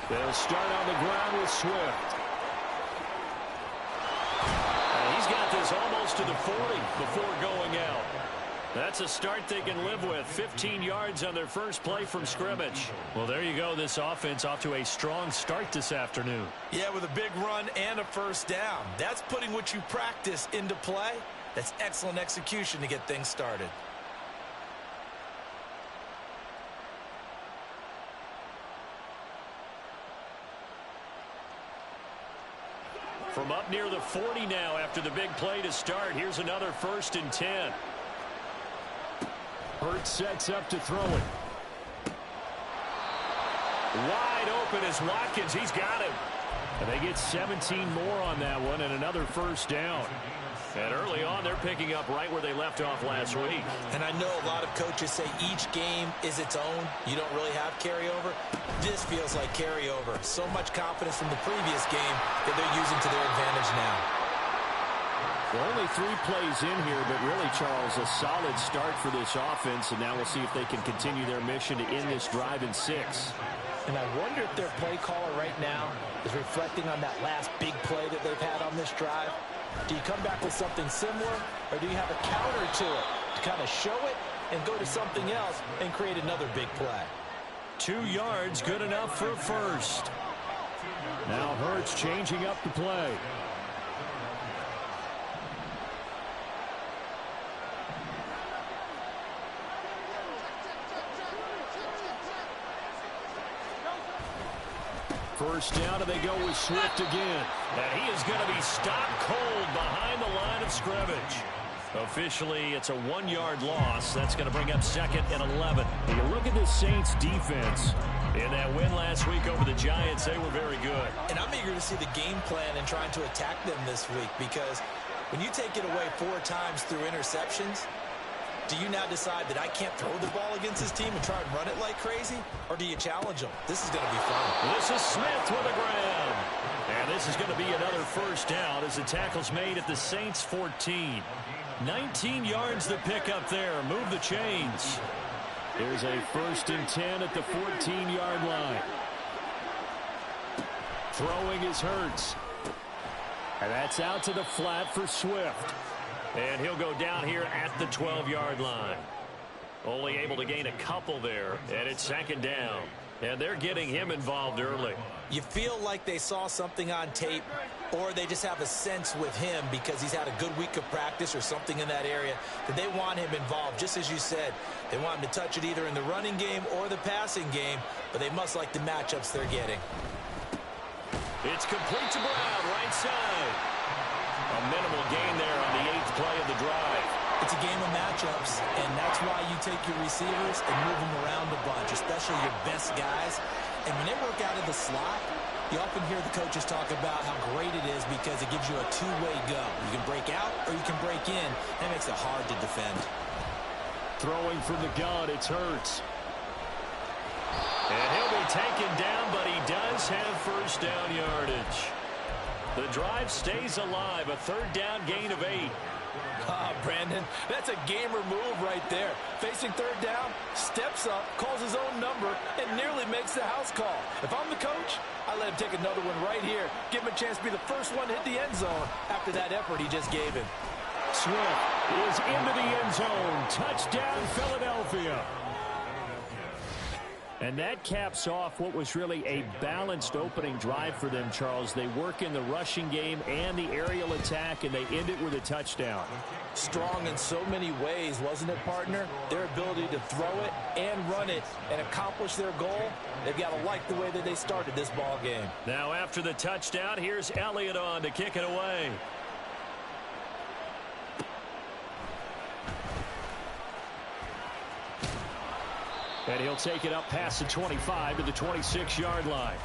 They'll start on the ground with Swift. And he's got this almost to the 40 before going out. That's a start they can live with. 15 yards on their first play from scrimmage. Well, there you go. This offense off to a strong start this afternoon. Yeah, with a big run and a first down. That's putting what you practice into play. That's excellent execution to get things started. From up near the 40 now after the big play to start. Here's another 1st and 10. Hurts sets up to throw it. Wide open is Watkins. He's got him. And they get 17 more on that one and another first down. And early on, they're picking up right where they left off last week. And I know a lot of coaches say each game is its own. You don't really have carryover. This feels like carryover. So much confidence from the previous game that they're using to their advantage now. Well, only 3 plays in here, but really, Charles, a solid start for this offense. And now we'll see if they can continue their mission to end this drive in 6. And I wonder if their play caller right now is reflecting on that last big play that they've had on this drive. Do you come back with something similar, or do you have a counter to it to kind of show it and go to something else and create another big play? 2 yards, good enough for a first. Now Hurts changing up the play. First down, and they go with Swift again. And he is going to be stopped cold behind the line of scrimmage. Officially, it's a 1-yard loss. That's going to bring up 2nd and 11. You look at the Saints defense. In that win last week over the Giants, they were very good. And I'm eager to see the game plan and trying to attack them this week, because when you take it away 4 times through interceptions, do you now decide that I can't throw the ball against this team and try and run it like crazy? Or do you challenge them? This is going to be fun. This is Smith with the ground. And this is going to be another first down as the tackle's made at the Saints 14. 19 yards to pick up there. Move the chains. There's a 1st and 10 at the 14-yard line. Throwing is Hurts. And that's out to the flat for Swift. And he'll go down here at the 12-yard line. Only able to gain a couple there, and it's 2nd down. And they're getting him involved early. You feel like they saw something on tape, or they just have a sense with him because he's had a good week of practice or something in that area that they want him involved. Just as you said, they want him to touch it either in the running game or the passing game, but they must like the matchups they're getting. It's complete to Brown, right side. A minimal gain there on the 8th play of the drive. It's a game of matchups, and that's why you take your receivers and move them around a bunch, especially your best guys. And when they work out of the slot, you often hear the coaches talk about how great it is because it gives you a 2-way go. You can break out or you can break in. That makes it hard to defend. Throwing from the gun, it's Hurts. And he'll be taken down, but he does have first down yardage. The drive stays alive, a 3rd down gain of 8. Brandon, that's a gamer move right there. Facing 3rd down, steps up, calls his own number, and nearly makes the house call. If I'm the coach, I let him take another one right here. Give him a chance to be the first one to hit the end zone after that effort he just gave him. Swift is into the end zone. Touchdown, Philadelphia. And that caps off what was really a balanced opening drive for them, Charles. They work in the rushing game and the aerial attack, and they end it with a touchdown. Strong in so many ways, wasn't it, partner? Their ability to throw it and run it and accomplish their goal, they've got to like the way that they started this ball game. Now after the touchdown, here's Elliott on to kick it away. And he'll take it up past the 25 to the 26-yard line.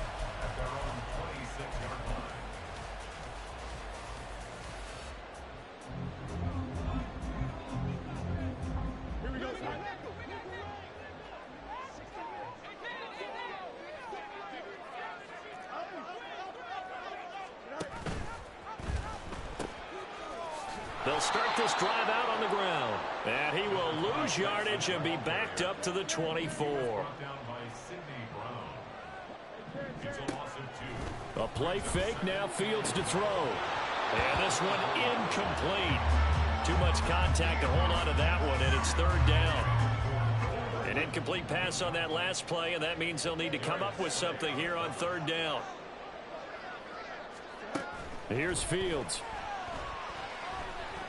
Here we go. They'll start this drive out on the ground. And he will lose yardage and be backed up to the 24. A play fake, now Fields to throw. And this one incomplete. Too much contact to hold on to that one, and it's third down. An incomplete pass on that last play, and that means they'll need to come up with something here on third down. Here's Fields.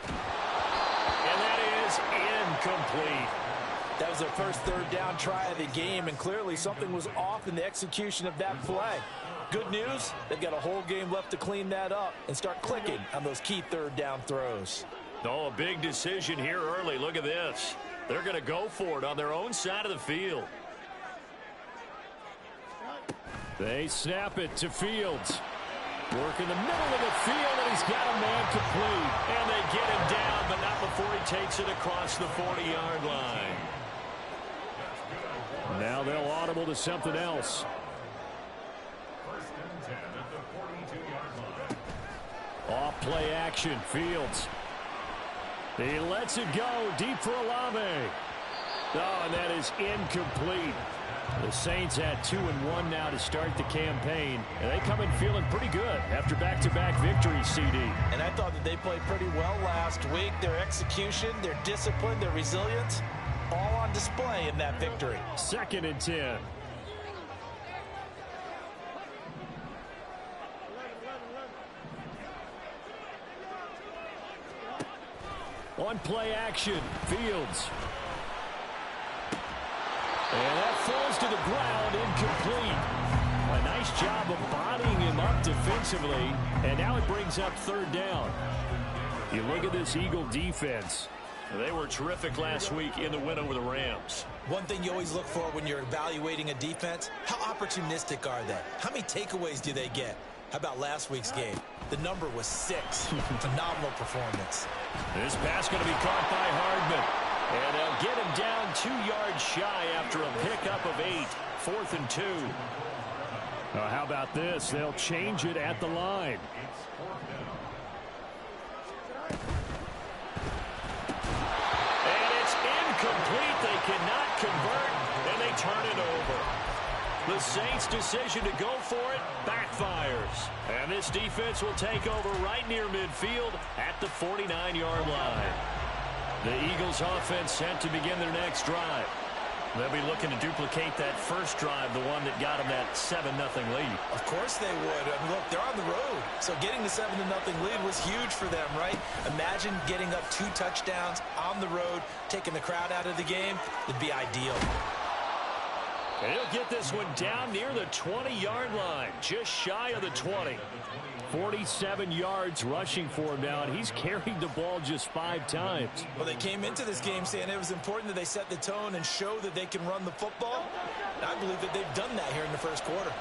And that is incomplete. That was their first third down try of the game, and clearly something was off in the execution of that play. Good news, they've got a whole game left to clean that up and start clicking on those key third down throws. Oh, a big decision here early. Look at this. They're going to go for it on their own side of the field. They snap it to Fields. Work in the middle of the field, and he's got a man complete. And they get him down, but not before he takes it across the 40-yard line. Now they'll audible to something else. Off play action, Fields. He lets it go deep for Olave. Oh, and that is incomplete. The Saints had 2-1 now to start the campaign, and they come in feeling pretty good after back-to-back victories, CD. And I thought that they played pretty well last week. Their execution, their discipline, their resilience, all on display in that victory. 2nd and 10. On play action, Fields. And that falls to the ground, incomplete. A nice job of bodying him up defensively, and now it brings up third down. You look at this Eagle defense. They were terrific last week in the win over the Rams. One thing you always look for when you're evaluating a defense, how opportunistic are they? How many takeaways do they get? How about last week's game? The number was 6. Phenomenal performance. This pass going to be caught by Hardman. And they'll get him down 2 yards shy after a pickup of 8. 4th and 2. How about this? They'll change it at the line. And it's incomplete. They cannot convert, and they turn it over. The Saints' decision to go for it backfires. And this defense will take over right near midfield at the 49-yard line. The Eagles' offense set to begin their next drive. They'll be looking to duplicate that first drive, the one that got them that 7-0 lead. Of course they would. I mean, look, they're on the road. So getting the 7-0 lead was huge for them, right? Imagine getting up 2 touchdowns on the road, taking the crowd out of the game. It'd be ideal. And he'll get this one down near the 20-yard line, just shy of the 20. 47 yards rushing for him now, and he's carried the ball just 5 times. Well, they came into this game saying it was important that they set the tone and show that they can run the football. And I believe that they've done that here in the first quarter.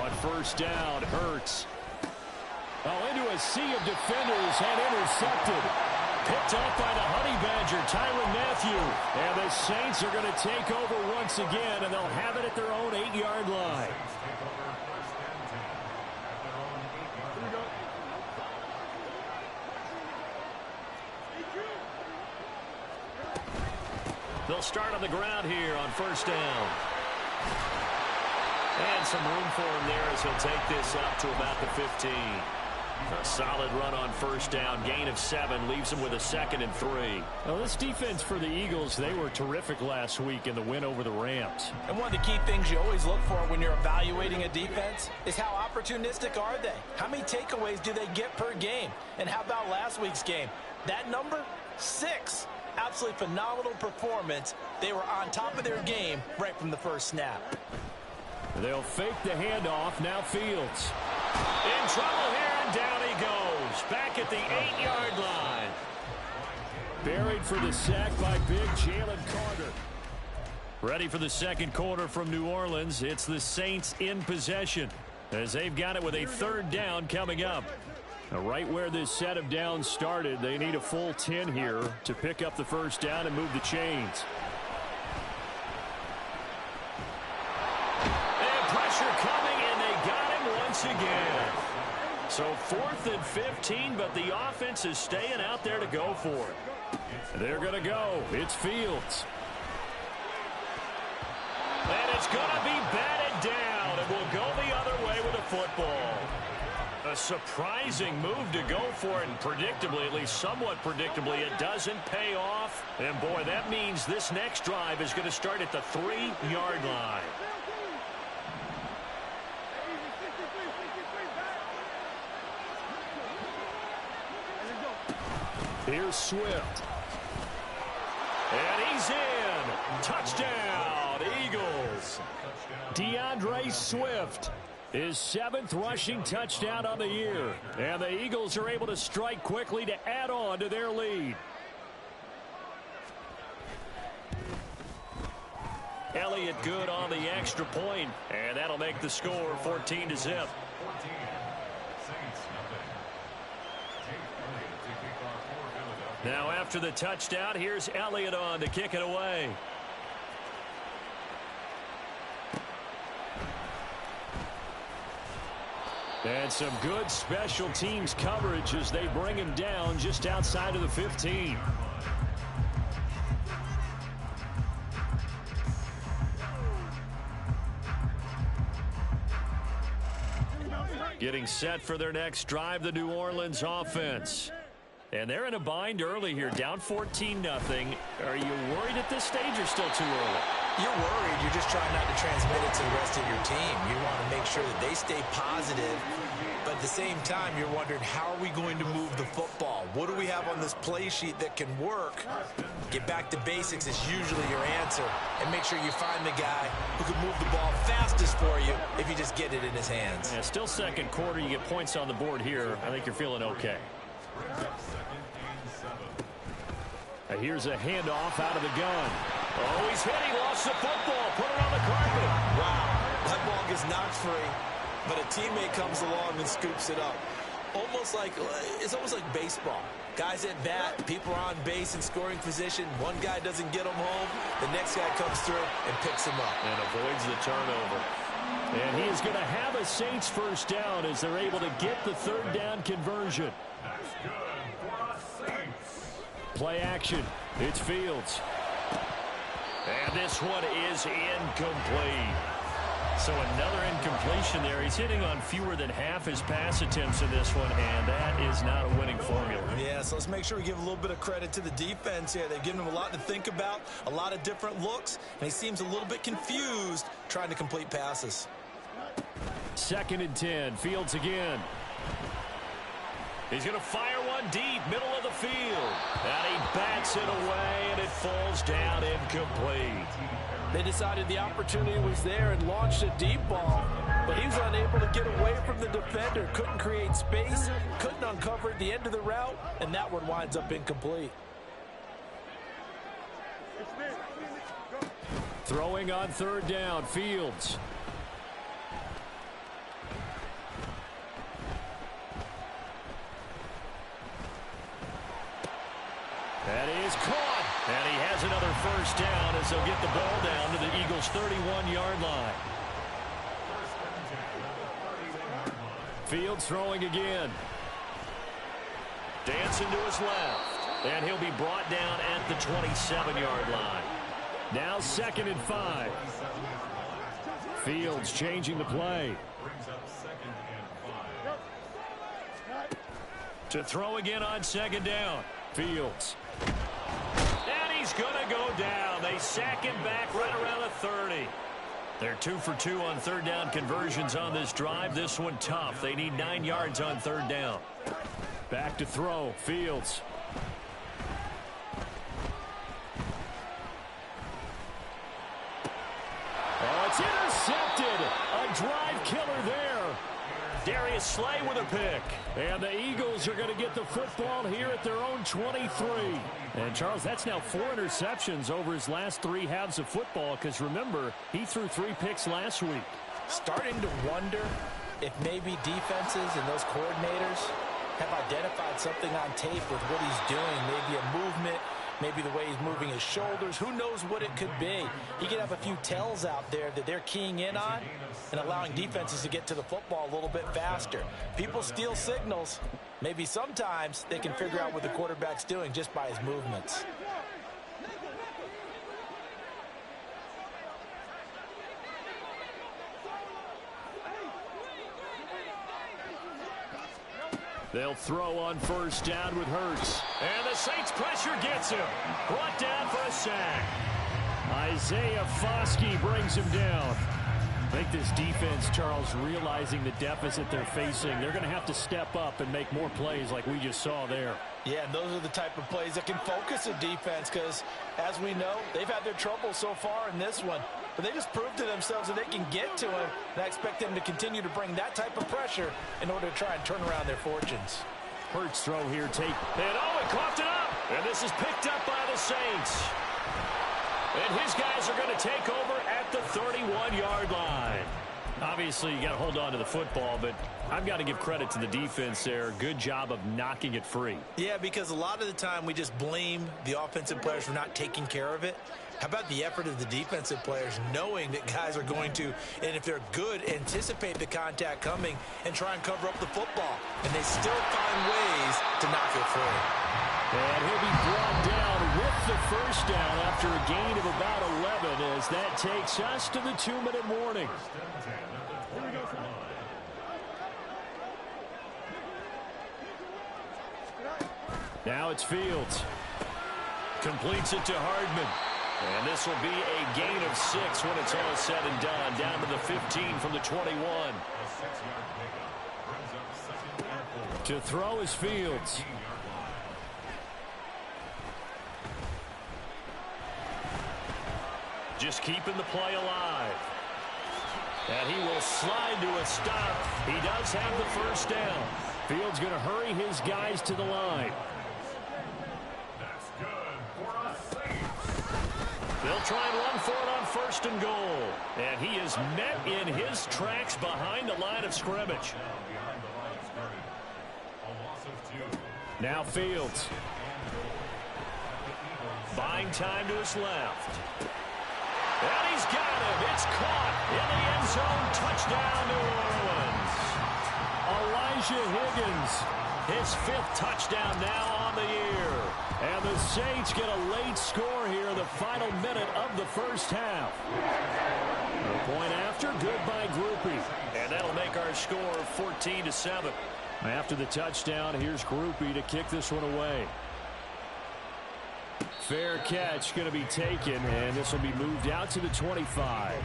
On first down, Hurts. Oh, into a sea of defenders and intercepted. Picked up by the Honey Badger, Tyrann Mathieu. And the Saints are going to take over once again, and they'll have it at their own 8-yard line. They'll start on the ground here on first down. And some room for him there as he'll take this up to about the 15. A solid run on first down. Gain of 7 leaves them with a 2nd and 3. Well, this defense for the Eagles, they were terrific last week in the win over the Rams. And one of the key things you always look for when you're evaluating a defense is how opportunistic are they? How many takeaways do they get per game? And how about last week's game? That number? 6. Absolutely phenomenal performance. They were on top of their game right from the first snap. They'll fake the handoff. Now Fields. In trouble here, and down he goes. Back at the 8-yard line. Buried for the sack by big Jalen Carter. Ready for the second quarter from New Orleans. It's the Saints in possession as they've got it with a third down coming up. Now, right where this set of downs started, they need a full 10 here to pick up the first down and move the chains. And pressure coming, and they got him once again. So 4th and 15, but the offense is staying out there to go for it. They're going to go. It's Fields. And it's going to be batted down. It will go the other way with a football. A surprising move to go for it, and predictably, at least somewhat predictably, it doesn't pay off. And boy, that means this next drive is going to start at the 3-yard line. Here's Swift. And he's in. Touchdown, Eagles. DeAndre Swift, his 7th rushing touchdown on the year. And the Eagles are able to strike quickly to add on to their lead. Elliott good on the extra point, and that'll make the score 14-0. Now after the touchdown, here's Elliott on to kick it away. And some good special teams coverage as they bring him down just outside of the 15. Getting set for their next drive, the New Orleans offense. And they're in a bind early here, down 14-0. Are you worried at this stage or still too early? You're worried. You're just trying not to transmit it to the rest of your team. You want to make sure that they stay positive. But at the same time, you're wondering, how are we going to move the football? What do we have on this play sheet that can work? Get back to basics is usually your answer. And make sure you find the guy who can move the ball fastest for you if you just get it in his hands. Yeah, still second quarter. You get points on the board here. I think you're feeling okay. Here's a handoff out of the gun. Oh, he's hit. He lost the football. Put it on the carpet. Wow. That ball gets knocked free, but a teammate comes along and scoops it up. It's almost like baseball. Guys at bat, people are on base in scoring position. One guy doesn't get them home. The next guy comes through and picks him up. And avoids the turnover. And he is going to have a Saints first down as they're able to get the 3rd down conversion. Play action. It's Fields. And this one is incomplete. So another incompletion there. He's hitting on fewer than half his pass attempts in this one, and that is not a winning formula. Yeah, so let's make sure we give a little bit of credit to the defense here. They've given him a lot to think about, a lot of different looks, and he seems a little bit confused trying to complete passes. 2nd and 10. Fields again. He's going to fire one deep, middle of the field. And he bats it away, and it falls down incomplete. They decided the opportunity was there and launched a deep ball, but he was unable to get away from the defender. Couldn't create space, couldn't uncover at the end of the route, and that one winds up incomplete. Throwing on 3rd down, Fields. That is caught. And he has another first down as they'll get the ball down to the Eagles' 31-yard line. Fields throwing again. Dancing to his left. And he'll be brought down at the 27-yard line. Now 2nd and 5. Fields changing the play. To throw again on 2nd down. Fields. And he's going to go down. They sack him back right around the 30. They're 2 for 2 on 3rd down conversions on this drive. This one tough. They need 9 yards on 3rd down. Back to throw. Fields. Oh, it's intercepted. A drive killer there. Darius Slay with a pick. And the Eagles are going to get the football here at their own 23. And, Charles, that's now 4 interceptions over his last 3 halves of football because, remember, he threw 3 picks last week. Starting to wonder if maybe defenses and those coordinators have identified something on tape with what he's doing, maybe a movement, maybe the way he's moving his shoulders. Who knows what it could be? He could have a few tells out there that they're keying in on and allowing defenses to get to the football a little bit faster. People steal signals. Maybe sometimes they can figure out what the quarterback's doing just by his movements. They'll throw on first down with Hurts. And the Saints pressure gets him. Brought down for a sack. Isaiah Foskey brings him down. I think this defense, Charles, realizing the deficit they're facing, they're going to have to step up and make more plays like we just saw there. Yeah, and those are the type of plays that can focus a defense because, as we know, they've had their trouble so far in this one. But they just proved to themselves that they can get to him, and I expect them to continue to bring that type of pressure in order to try and turn around their fortunes. Hurts throw here, take. And he coughed it up. And this is picked up by the Saints. And his guys are going to take over at the 31-yard line. Obviously, you got to hold on to the football, but I've got to give credit to the defense there. Good job of knocking it free. Yeah, because a lot of the time we just blame the offensive players for not taking care of it. How about the effort of the defensive players knowing that guys are going to, and if they're good, anticipate the contact coming and try and cover up the football. And they still find ways to knock it free. And he'll be brought down with the first down after a gain of about 11 as that takes us to the 2-minute warning. Now it's Fields. Completes it to Hardman. And this will be a gain of 6 when it's all said and done. Down to the 15 from the 21. To throw is Fields. Just keeping the play alive. And he will slide to a stop. He does have the first down. Fields going to hurry his guys to the line. They'll try and run for it on first and goal. And he is met in his tracks behind the line of scrimmage. Now Fields. Buying time to his left. And he's got him. It's caught in the end zone. Touchdown, New Orleans. Elijah Higgins, his 5th touchdown now on the year. And the Saints get a late score here, the final minute of the first half. The point after, good by Groupie. And that'll make our score 14-7. After the touchdown, here's Groupie to kick this one away. Fair catch going to be taken, and this will be moved out to the 25.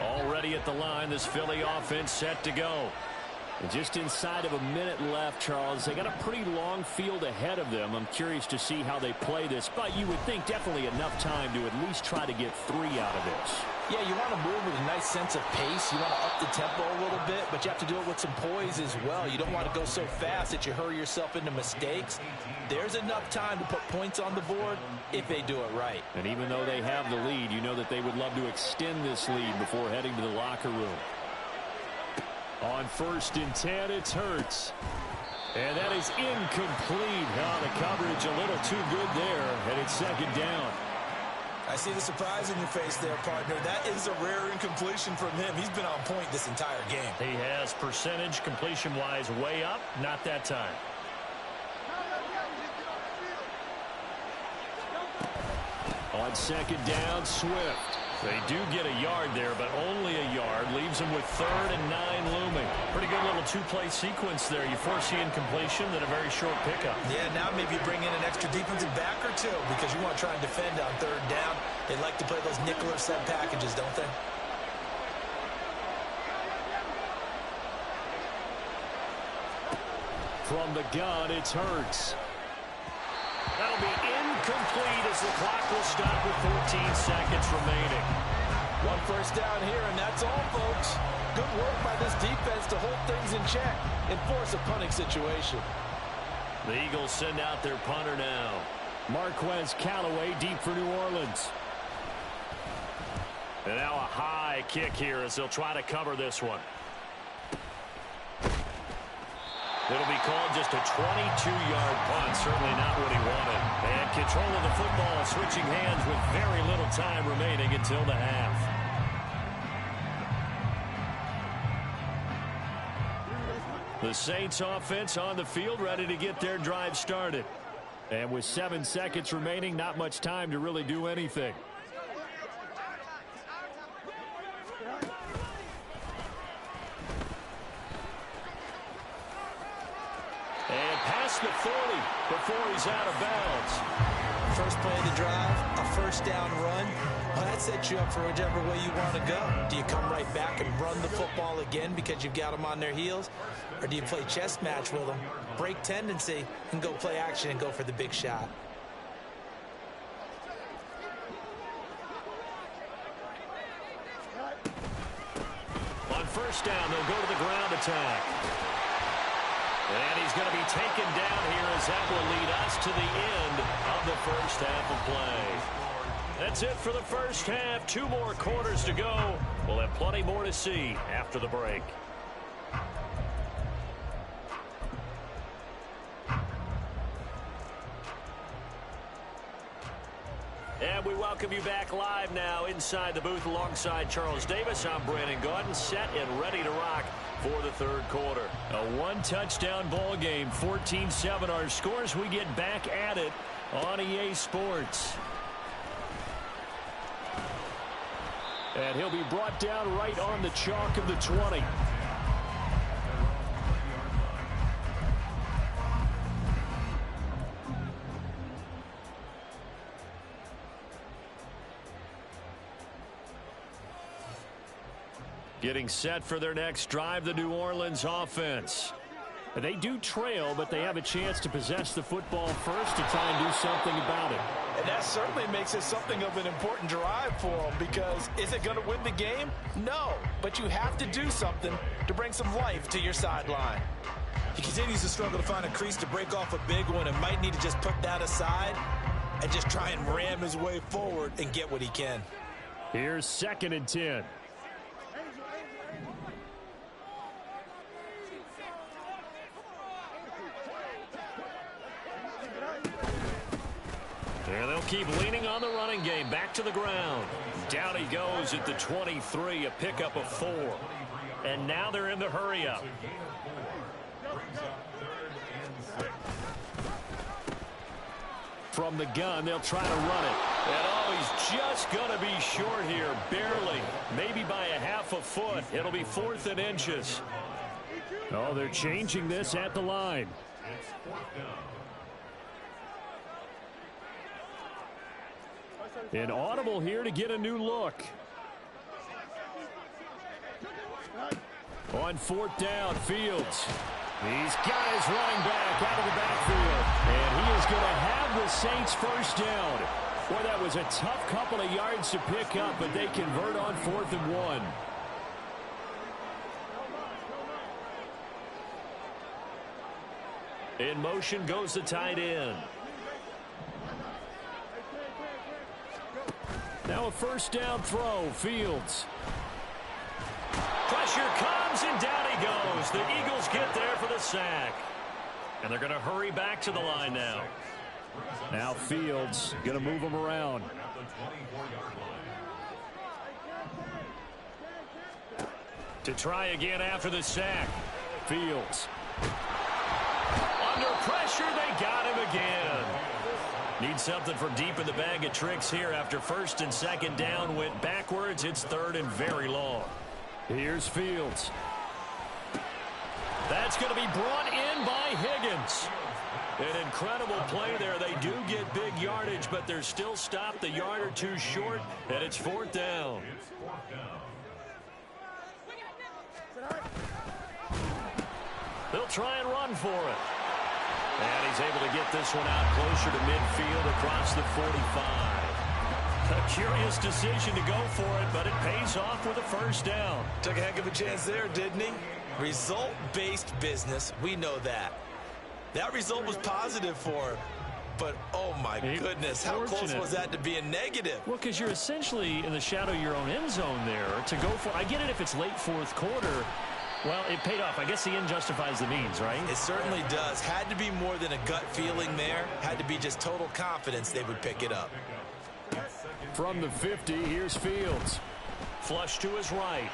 Already at the line, this Philly offense set to go. And just inside of a minute left, Charles. They got a pretty long field ahead of them. I'm curious to see how they play this, but you would think definitely enough time to at least try to get 3 out of this. Yeah, you want to move with a nice sense of pace. You want to up the tempo a little bit, but you have to do it with some poise as well. You don't want to go so fast that you hurry yourself into mistakes. There's enough time to put points on the board if they do it right. And even though they have the lead, you know that they would love to extend this lead before heading to the locker room. On 1st and 10, it's Hurts. And that is incomplete. Oh, the coverage a little too good there, and it's 2nd down. I see the surprise in your face there, partner. That is a rare incompletion from him. He's been on point this entire game. He has percentage completion-wise way up. Not that time. On 2nd down, Swift. They do get a yard there, but only a yard. Leaves them with 3rd and 9 looming. Pretty good little 2-play sequence there. You force the incompletion, then a very short pickup. Yeah, now maybe you bring in an extra defensive back or 2 because you want to try and defend on 3rd down. They like to play those nickel or sub packages, don't they? From the gun, it's Hurts. That'll be incomplete as the clock will stop with 14 seconds remaining. 1 first down here, and that's all, folks. Good work by this defense to hold things in check and force a punting situation. The Eagles send out their punter now. Marquez Callaway deep for New Orleans. And now a high kick here as they'll try to cover this one. It'll be called just a 22-yard punt. Certainly not what he wanted. And control of the football switching hands with very little time remaining until the half. The Saints offense on the field ready to get their drive started. And with 7 seconds remaining, not much time to really do anything. past the 40 before he's out of bounds. First play of the drive, a first down run. Well, that sets you up for whichever way you want to go. Do you come right back and run the football again because you've got them on their heels? Or do you play chess match with them, break tendency, and go play action and go for the big shot? On first down, they'll go to the ground attack. And he's going to be taken down here as that will lead us to the end of the first half of play. That's it for the first half. 2 more quarters to go. We'll have plenty more to see after the break. And we welcome you back live now inside the booth alongside Charles Davis. I'm Brandon Gaudin, set and ready to rock for the third quarter. A 1-touchdown ball game, 14-7 our scores. We get back at it on EA Sports. And he'll be brought down right on the chalk of the 20. Getting set for their next drive, the New Orleans offense. They do trail, but they have a chance to possess the football first to try and do something about it. And that certainly makes it something of an important drive for them, because is it going to win the game? No, but you have to do something to bring some life to your sideline. He continues to struggle to find a crease to break off a big one and might need to just put that aside and just try and ram his way forward and get what he can. Here's 2nd and 10. And they'll keep leaning on the running game. Back to the ground. Down he goes at the 23, a pickup of 4. And now they're in the hurry-up. From the gun, they'll try to run it. And he's just going to be short here, barely. Maybe by a half a foot. It'll be 4th and inches. Oh, they're changing this at the line. An audible here to get a new look. On 4th down, Fields. He's got his running back out of the backfield. And he is going to have the Saints first down. Boy, that was a tough couple of yards to pick up, but they convert on 4th and 1. In motion goes the tight end. Now a first down throw, Fields. Pressure comes, and down he goes. The Eagles get there for the sack. And they're going to hurry back to the line now. Now Fields going to move them around. To try again after the sack. Fields. Under pressure, they got him again. Need something from deep in the bag of tricks here after 1st and 2nd down went backwards. It's 3rd and very long. Here's Fields. That's going to be brought in by Higgins. An incredible play there. They do get big yardage, but they're still stopped a yard or 2 short, and it's 4th down. They'll try and run for it. And he's able to get this one out closer to midfield across the 45. A curious decision to go for it, but it pays off with a first down. Took a heck of a chance there, didn't he? Result-based business, we know that. That result was positive for him. But, oh, my goodness, how close was that to being negative? Well, because you're essentially in the shadow of your own end zone there to go for. I get it if it's late 4th quarter. Well, it paid off. I guess the end justifies the means, right? It certainly does. Had to be more than a gut feeling there. Had to be just total confidence they would pick it up. From the 50, here's Fields. Flush to his right.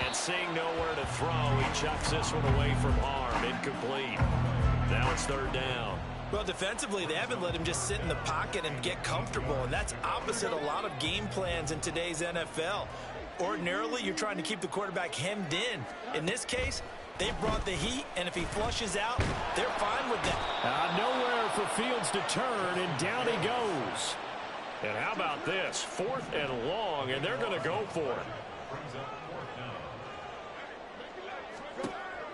And seeing nowhere to throw, he chucks this one away from harm. Incomplete. Now it's 3rd down. Well, defensively, they haven't let him just sit in the pocket and get comfortable, and that's opposite a lot of game plans in today's NFL. Ordinarily, you're trying to keep the quarterback hemmed in. In this case, They brought the heat, and if he flushes out, they're fine with that. Nowhere for Fields to turn, and down he goes. And how about this? 4th and long, and they're going to go for it.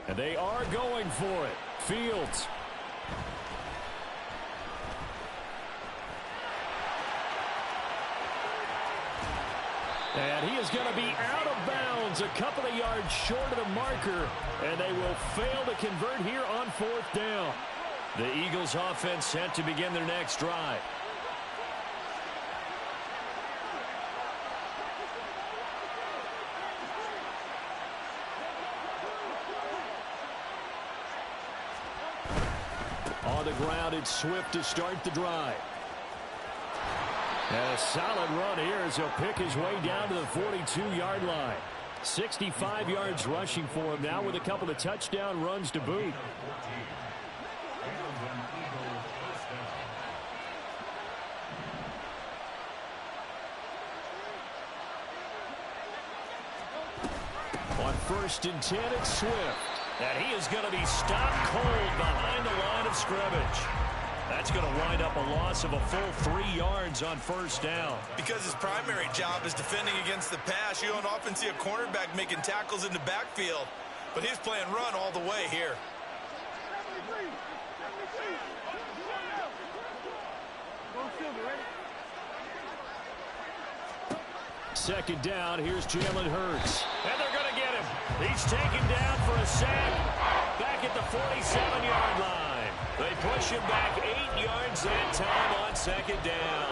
And they are going for it. Fields. And he is going to be out of bounds, a couple of yards short of the marker, and they will fail to convert here on 4th down. The Eagles offense set to begin their next drive. On the ground, it's Swift to start the drive. And a solid run here as he'll pick his way down to the 42-yard line. 65 yards rushing for him now with a couple of touchdown runs to boot. On 1st and 10, it's Swift. And he is going to be stopped cold behind the line of scrimmage. That's going to wind up a loss of a full 3 yards on 1st down. Because his primary job is defending against the pass, you don't often see a cornerback making tackles in the backfield. But he's playing run all the way here. Second down, here's Jalen Hurts. And they're going to get him. He's taken down for a sack back at the 47-yard line. They push him back 8 yards that time on 2nd down.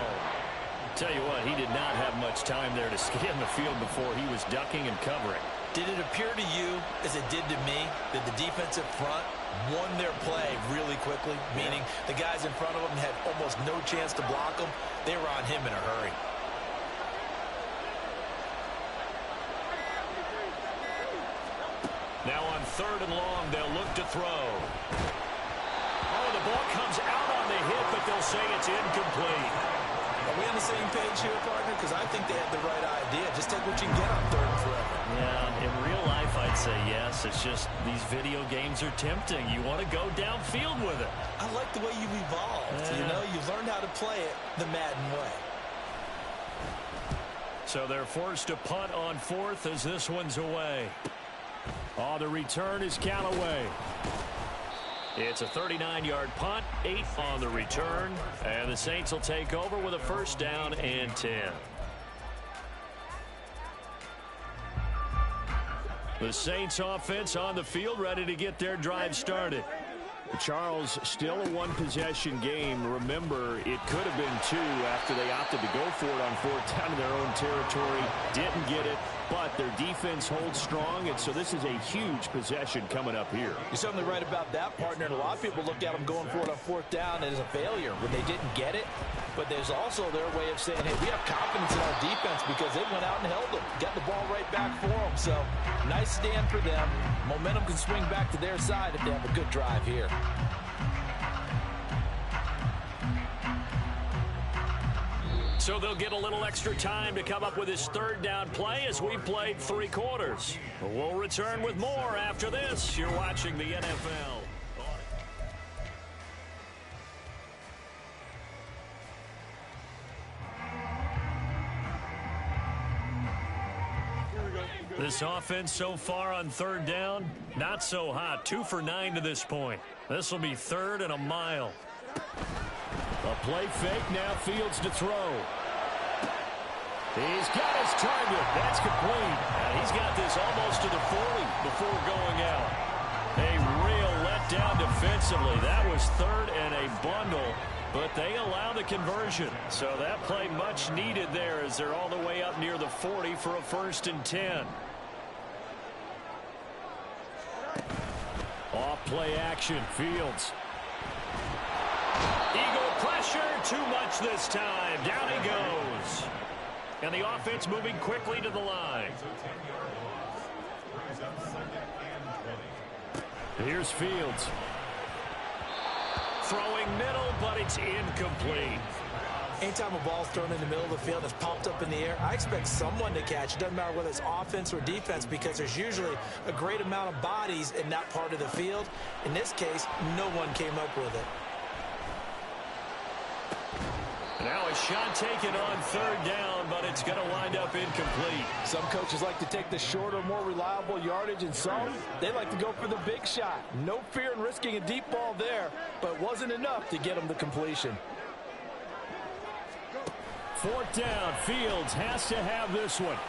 Tell you what, he did not have much time there to scan the field before he was ducking and covering. Did it appear to you, as it did to me, that the defensive front won their play really quickly? Meaning the guys in front of them had almost no chance to block them. They were on him in a hurry. Now on 3rd and long, they'll look to throw. Oh, the ball comes out on the hit, but they'll say it's incomplete. Are we on the same page here, partner? Because I think they had the right idea. Just take what you can get on 3rd and forever. Yeah, in real life, I'd say yes. It's just these video games are tempting. You want to go downfield with it. I like the way you evolved. You know, you learned how to play it the Madden way. So they're forced to punt on 4th as this one's away. Oh, the return is Callaway. It's a 39-yard punt, 8 on the return, and the Saints will take over with a 1st down and 10. The Saints offense on the field, ready to get their drive started. Charles, still a one-possession game. Remember, it could have been 2 after they opted to go for it on 4th down in their own territory. Didn't get it, but their defense holds strong, and so this is a huge possession coming up here. You're certainly right about that, partner. And a lot of people look at them going for it on 4th down as a failure when they didn't get it. But there's also their way of saying, hey, we have confidence in our defense because they went out and held them, got the ball right back for them. So nice stand for them. Momentum can swing back to their side if they have a good drive here. So they'll get a little extra time to come up with his 3rd down play as we played 3 quarters. We'll return with more after this. You're watching the NFL. This offense so far on 3rd down, not so hot. 2 for 9 to this point. This will be 3rd and a mile. A play fake, now Fields to throw. He's got his target. That's complete. And he's got this almost to the 40 before going out. A real letdown defensively. That was 3rd and a bundle, but they allow the conversion. So that play much needed there as they're all the way up near the 40 for a 1st and 10. Off play action, Fields. Eagle pressure, too much this time. Down he goes. And the offense moving quickly to the line. Here's Fields. Throwing middle, but it's incomplete. Anytime a ball's thrown in the middle of the field and it's popped up in the air, I expect someone to catch. It doesn't matter whether it's offense or defense, because there's usually a great amount of bodies in that part of the field. In this case, no one came up with it. Now a shot taken on third down, but it's going to wind up incomplete. Some coaches like to take the shorter, more reliable yardage, and some, they like to go for the big shot. No fear in risking a deep ball there, but it wasn't enough to get them the completion. Fourth down, Fields has to have this one.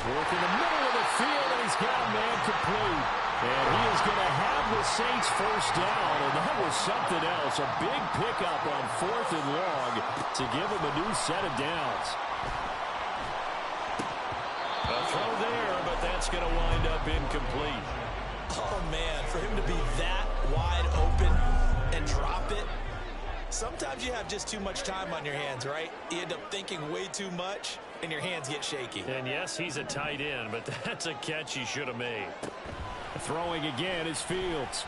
Work in the middle of the field, and he's got a man complete. And he is going to have the Saints first down, and that was something else. A big pickup on 4th and long to give him a new set of downs. A throw there, but that's going to wind up incomplete. Oh, man, for him to be that wide open and drop it. Sometimes you have just too much time on your hands, right? You end up thinking way too much, and your hands get shaky. And yes, he's a tight end, but that's a catch he should have made. Throwing again is Fields.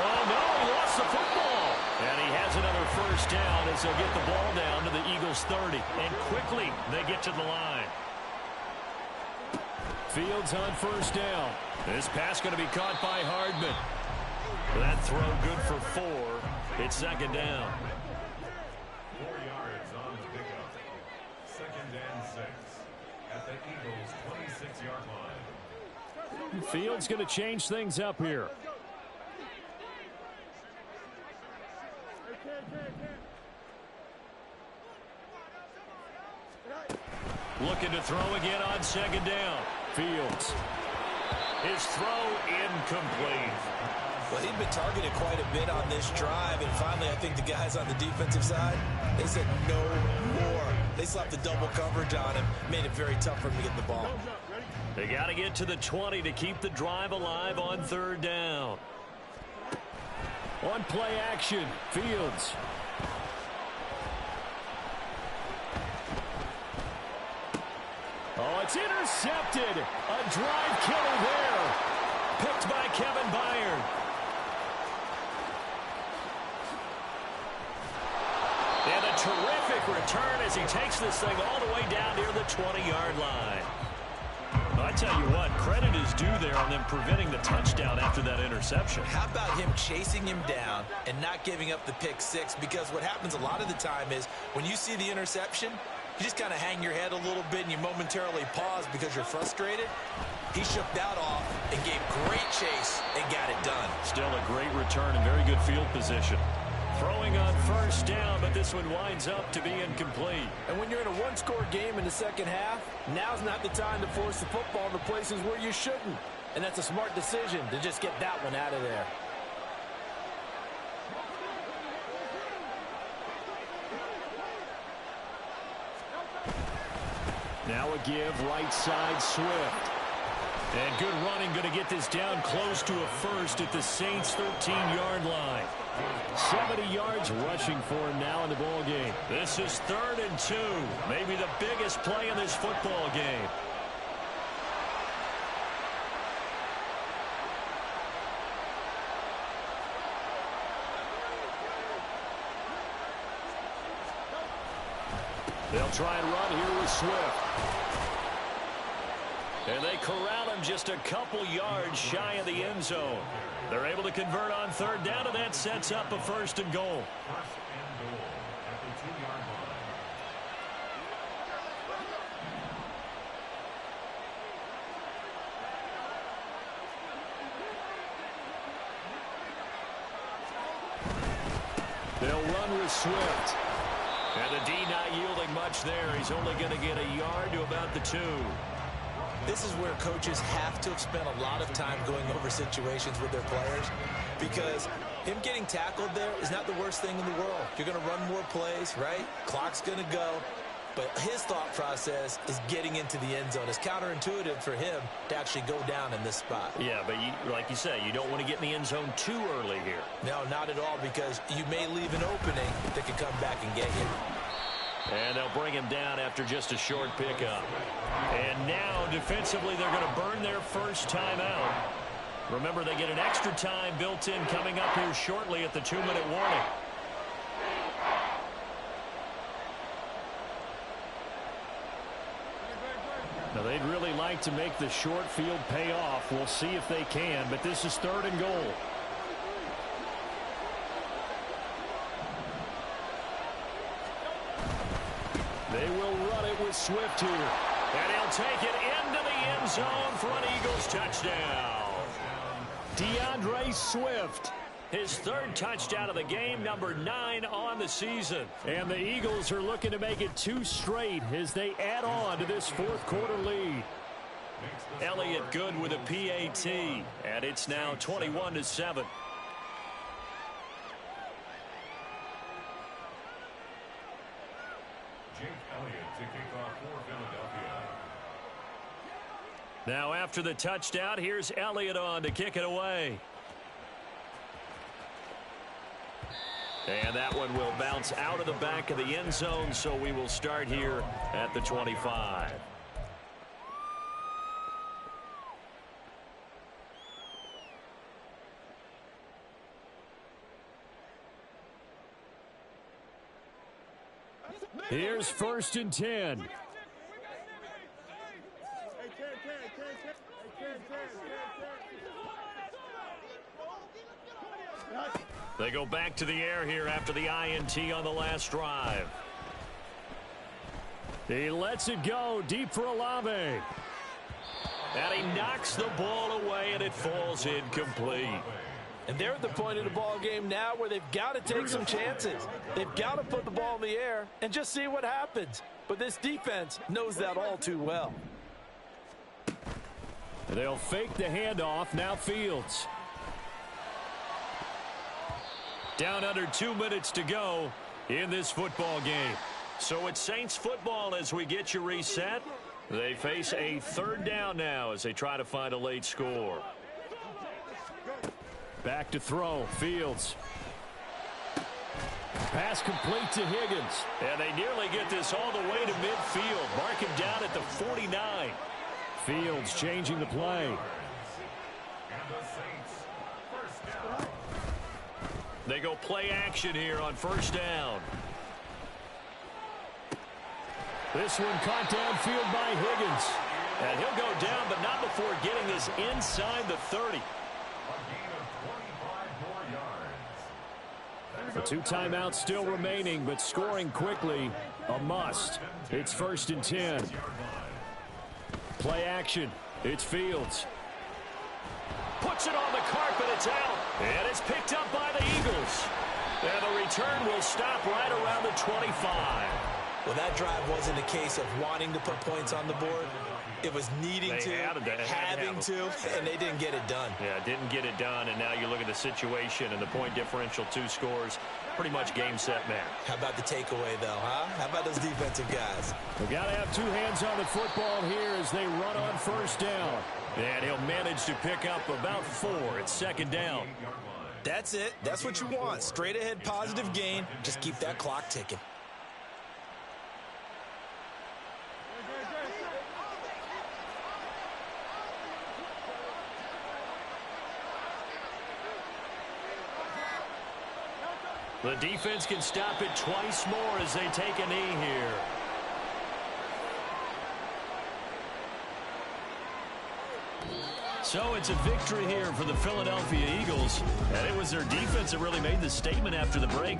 Oh, no, he lost the football. And he has another first down as they'll get the ball down to the Eagles' 30. And quickly, they get to the line. Fields on first down. This pass going to be caught by Hardman. That throw good for 4. It's second down. 4 yards on the pickup. 2nd and 6. At the Eagles' 26-yard line. Fields going to change things up here. Looking to throw again on second down. Fields. His throw incomplete. Well, he'd been targeted quite a bit on this drive, and finally I think the guys on the defensive side, they said no more. They slapped the double coverage on him, made it very tough for him to get the ball. They got to get to the 20 to keep the drive alive on third down. On play action, Fields. Oh, it's intercepted. A drive killer there. Picked by Kevin Byard. And a terrific return as he takes this thing all the way down near the 20-yard line. I tell you what, credit is due there on them preventing the touchdown after that interception. How about him chasing him down and not giving up the pick six? Because what happens a lot of the time is when you see the interception, you just kind of hang your head a little bit and you momentarily pause because you're frustrated. He shook that off and gave great chase and got it done. Still a great return and very good field position. Throwing on first down, but this one winds up to be incomplete. And when you're in a one-score game in the second half, now's not the time to force the football to places where you shouldn't. And that's a smart decision to just get that one out of there. Now a give, right side, Swift. And good running, going to get this down close to a first at the Saints' 13-yard line. 70 yards rushing for him now in the ball game. This is 3rd and 2. Maybe the biggest play in this football game. They'll try and run here with Swift. And they corral him just a couple yards shy of the end zone. They're able to convert on third down, and that sets up a 1st and goal. 1st and goal at the 2-yard line. They'll run with Swift. And the D not yielding much there. He's only going to get a yard to about the 2. This is where coaches have to have spent a lot of time going over situations with their players, because him getting tackled there is not the worst thing in the world. You're going to run more plays, right? Clock's going to go. But his thought process is getting into the end zone. It's counterintuitive for him to actually go down in this spot. Yeah, but like you say, you don't want to get in the end zone too early here. No, not at all, because you may leave an opening that can come back and get you. And they'll bring him down after just a short pickup. And now, defensively, they're going to burn their first timeout. Remember, they get an extra time built in coming up here shortly at the 2-minute warning. Now, they'd really like to make the short field pay off. We'll see if they can, but this is 3rd and goal. They will run it with Swift here. And he'll take it into the end zone for an Eagles touchdown. DeAndre Swift, his 3rd touchdown of the game, number 9 on the season. And the Eagles are looking to make it 2 straight as they add on to this 4th quarter lead. Elliott good with a PAT, and it's now 21-7. To kick off for Philadelphia. Now after the touchdown, here's Elliott on to kick it away. And that one will bounce out of the back of the end zone, so we will start here at the 25. Here's 1st and 10. They go back to the air here after the INT on the last drive. He lets it go deep for Olave. And he knocks the ball away, and it falls incomplete. And they're at the point of the ball game now where they've got to take some chances. They've got to put the ball in the air and just see what happens. But this defense knows that all too well. They'll fake the handoff. Now Fields. Down under 2 minutes to go in this football game. So it's Saints football as we get you reset. They face a 3rd down now as they try to find a late score. Back to throw. Fields. Pass complete to Higgins. And they nearly get this all the way to midfield. Mark him down at the 49. Fields changing the play. They go play action here on 1st down. This one caught downfield by Higgins. And he'll go down, but not before getting this inside the 30. The 2 timeouts still remaining, but scoring quickly, a must. It's 1st and 10. Play action. It's Fields. Puts it on the carpet. It's out. And it's picked up by the Eagles. And the return will stop right around the 25. Well, that drive wasn't a case of wanting to put points on the board. It was needing to, having to, and they didn't get it done. Yeah, didn't get it done, and now you look at the situation and the point differential, 2 scores, pretty much game, set, match. How about the takeaway, though, huh? How about those defensive guys? We've got to have 2 hands on the football here as they run on 1st down. And he'll manage to pick up about 4 at 2nd down. That's it. That's what you want. Straight ahead positive gain. Just keep that clock ticking. The defense can stop it twice more as they take a knee here. So it's a victory here for the Philadelphia Eagles. And it was their defense that really made the statement after the break.